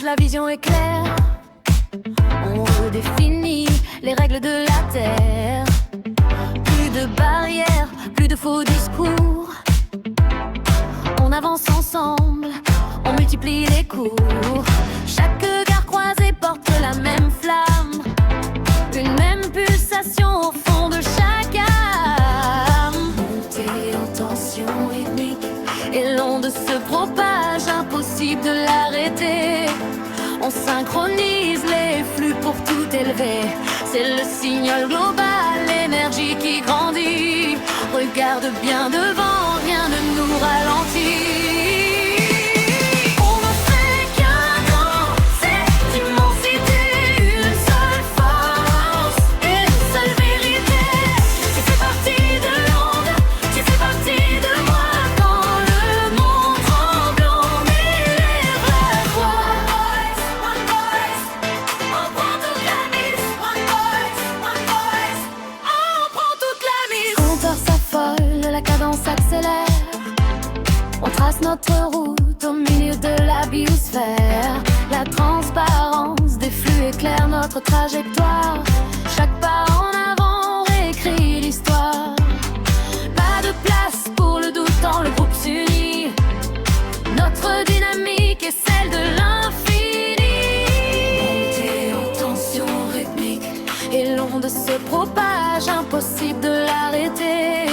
la vision est claire. On redéfinit les règles de la terre. Plus de barrières, plus de faux discours. On avance ensemble, on multiplie les cours. Chaque regard croisé porte la même flamme, une même pulsation au fond de chaque âme. Montée en tension rythmique, et l'onde se propage, impossible de l'arrêter. On synchronise les flux pour tout élever. C'est le signal global, l'énergie qui grandit. Regarde bien devant, rien ne nous ralentit. On ne fait qu'un grand, cette immensité, une seule force, une seule vérité. Tu fais partie de l'onde, tu fais partie de moi. Quand le monde tremble, on élève la voix. One voice, on prend toute la mise. One voice, on prend toute la mise. Compteur s'affole, la cadence accélère. On trace notre route au milieu de la biosphère. La transparence des flux éclaire notre trajectoire. Chaque pas en avant réécrit l'histoire. Pas de place pour le doute quand le groupe s'unit. Notre dynamique est celle de l'infini. Montée en tension rythmique, et l'onde se propage, impossible de l'arrêter.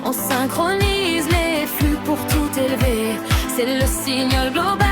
On synchronise les flux pour tout élever. C'est le signal global,